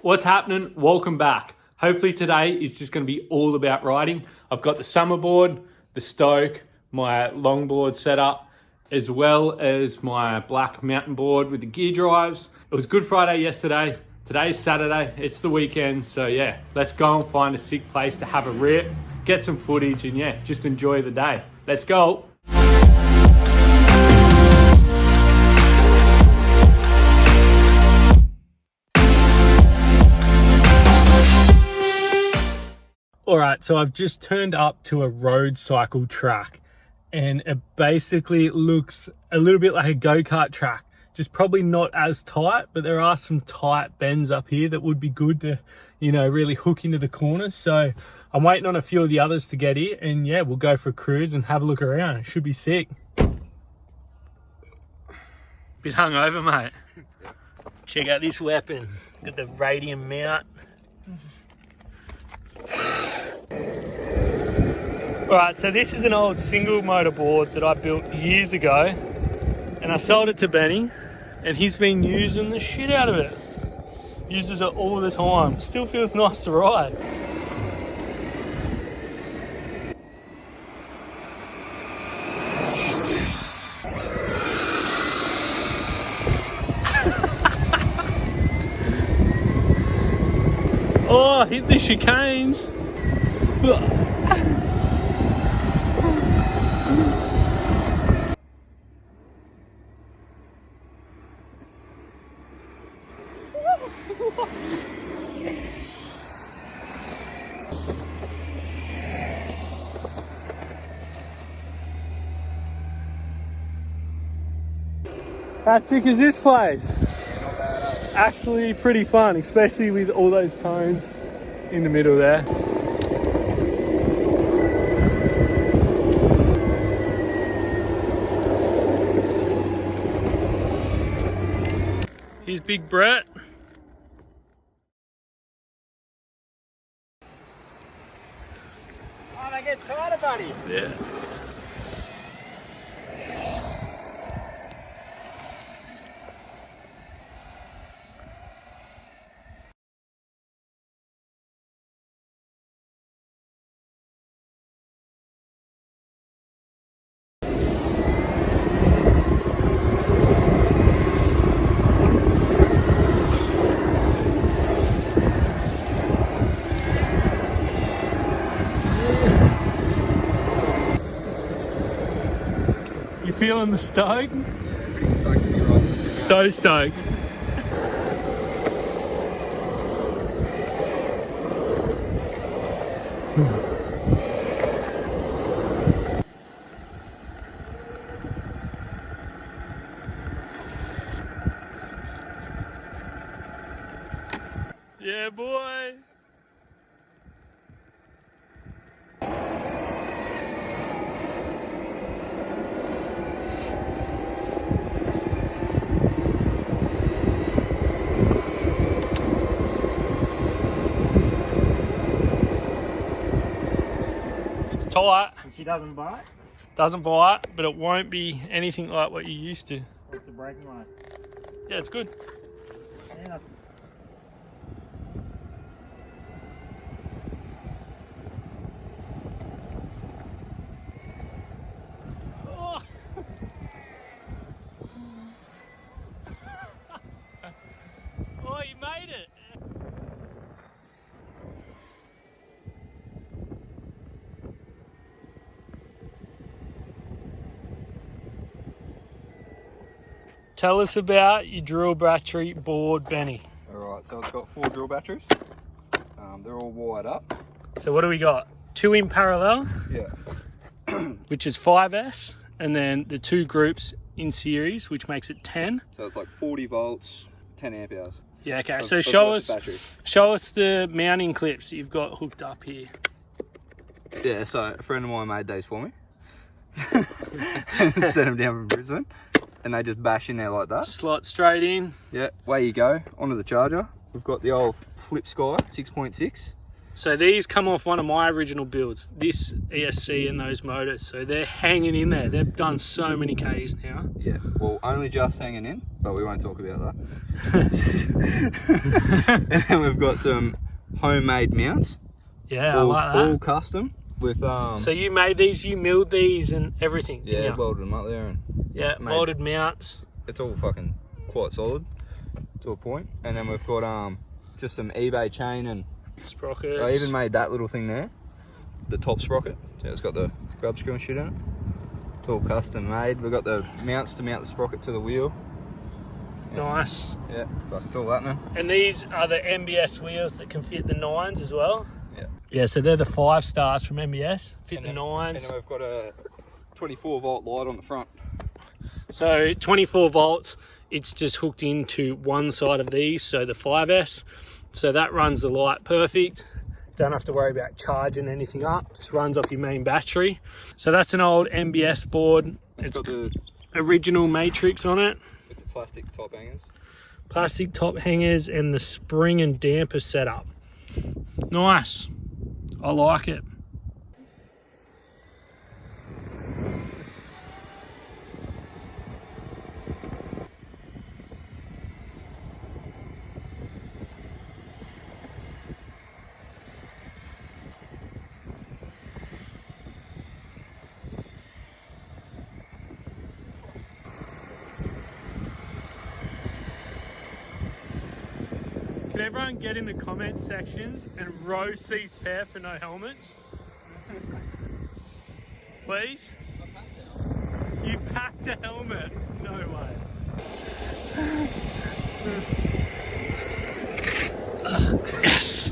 What's happening? Welcome back. Hopefully today is just going to be all about riding. I've got the summer board, the Stoke, my longboard setup, as well as my black mountain board with the gear drives. It was Good Friday yesterday. Today's Saturday. It's the weekend. So yeah, let's go and find a sick place to have a rip, get some footage, and yeah, just enjoy the day. Let's go. All right, so I've just turned up to a road cycle track and it basically looks a little bit like a go-kart track, just probably not as tight, but there are some tight bends up here that would be good to, you know, really hook into the corners. So I'm waiting on a few of the others to get here and yeah, we'll go for a cruise and have a look around. It should be sick. Bit hungover, mate. Check out this weapon. Got the radium mount. Alright, so this is an old single motor board that I built years ago and I sold it to Benny and he's been using the shit out of it. Uses it all the time. Still feels nice to ride. Oh, hit the chicanes. How sick is this place? Actually pretty fun, especially with all those cones in the middle there. Here's Big Brett. Oh, they get tighter, buddy. Yeah. You feeling the Stoke? Yeah, pretty stoked to be riding. So stoked. Yeah, boy. It's tight. She doesn't bite. Doesn't bite, but it won't be anything like what you used to. What's the braking like? Yeah, it's good. Yeah. Oh. Oh, you made it. Tell us about your drill battery board, Benny. Alright, so it's got 4 drill batteries. They're all wired up. So what do we got? 2 in parallel, Yeah. which is 5S, and then the 2 groups in series, which makes it 10. So it's like 40 volts, 10 amp hours. Yeah, okay, Of- so of show both us, the batteries. show us the mounting clips that you've got hooked up here. Yeah, so a friend of mine made these for me. Sent them down from Brisbane. And they just bash in there like that. Slot straight in. Yeah, away you go, onto the charger. We've got the old Flip Sky 6.6. So these come off one of my original builds, this ESC and those motors. So they're hanging in there. They've done so many Ks now. Yeah, well, only just hanging in, but we won't talk about that. And then we've got some homemade mounts. Yeah, all, I like that. All custom with So you made these, you milled these and everything. yeah, welded them up there, and yeah, welded mounts. it's all fucking quite solid to a point. And then we've got just some eBay chain, and Sprockets. I even made that little thing there, the top sprocket. So it's got the grub screw and shit in it. It's all custom made. We've got the mounts to mount the sprocket to the wheel. Nice. Yeah, fuck, it's all that, man. And these are the MBS wheels that can fit the 9s as well. Yeah. Yeah, so they're the 5 stars from MBS. Fit And the then, 9s. And then we've got a 24 volt light on the front. So 24 volts, it's just hooked into one side of these, so the 5S. So that runs the light perfect. Don't have to worry about charging anything up, just runs off your main battery. So that's an old MBS board. It's got the original matrix on it. with the plastic top hangers. Plastic top hangers and the spring and damper setup. Nice. I like it. Can everyone get in the comment sections and roast these pair for no helmets? Please? You packed a helmet? No way. Yes!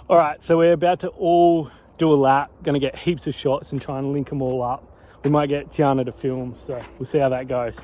All right, so we're about to all do a lap, gonna get heaps of shots and try and link them all up. We might get Tiana to film, so we'll see how that goes.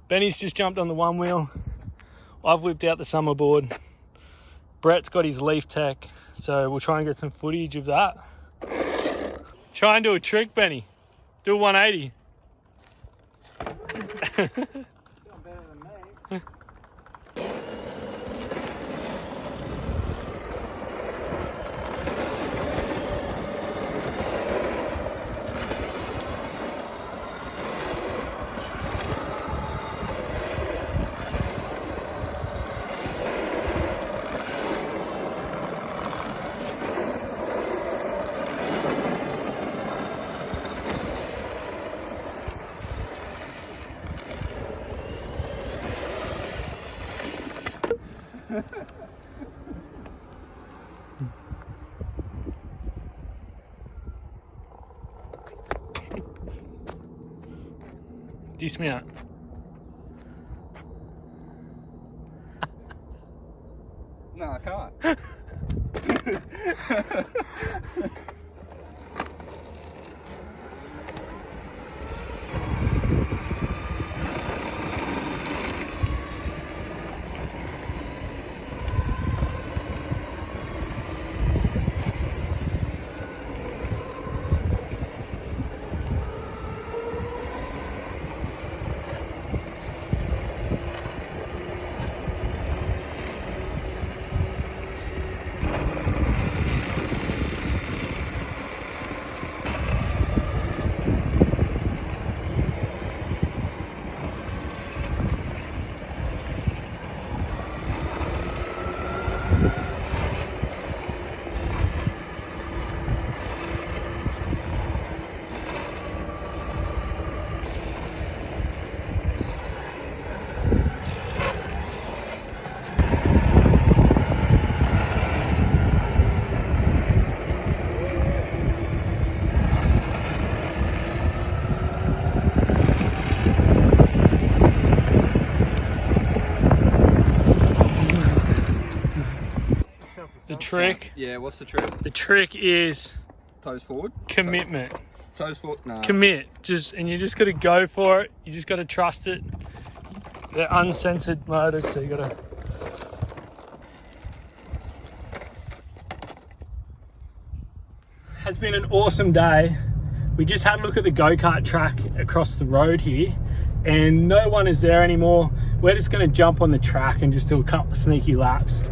Benny's just jumped on the one wheel. I've whipped out the summer board. Brett's got his Leaf Tech, so we'll try and get some footage of that. Try and do a trick, Benny. Do a 180. Doing better than me. Dismount. No, I can't. The trick. Yeah, what's the trick? The trick is Toes forward. commitment. Toes forward. No. Commit. And you just got to go for it. You just got to trust it. They're uncensored motors, so you got to. Has been an awesome day. We just had a look at the go-kart track across the road here, and no one is there anymore. We're just going to jump on the track and just do a couple of sneaky laps.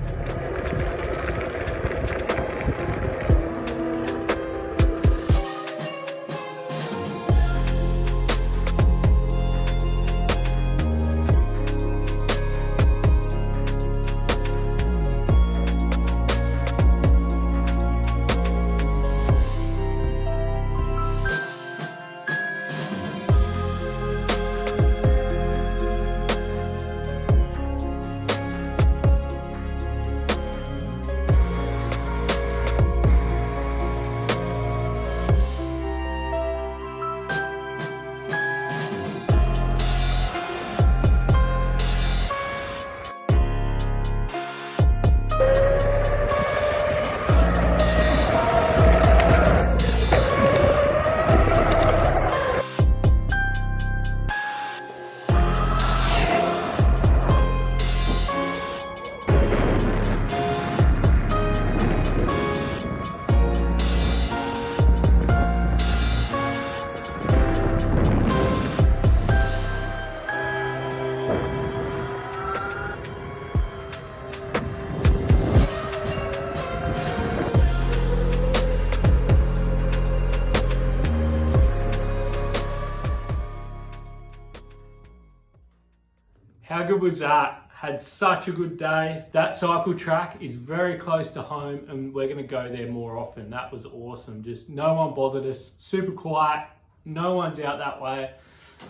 How good was that? Had such a good day. That cycle track is very close to home and we're gonna go there more often. That was awesome. Just no one bothered us, super quiet, no one's out that way.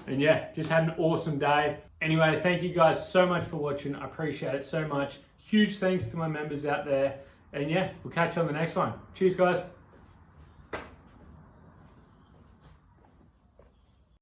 And yeah, just had an awesome day. Anyway, thank you guys so much for watching. I appreciate it so much. Huge thanks to my members out there. And yeah, we'll catch you on the next one. Cheers guys.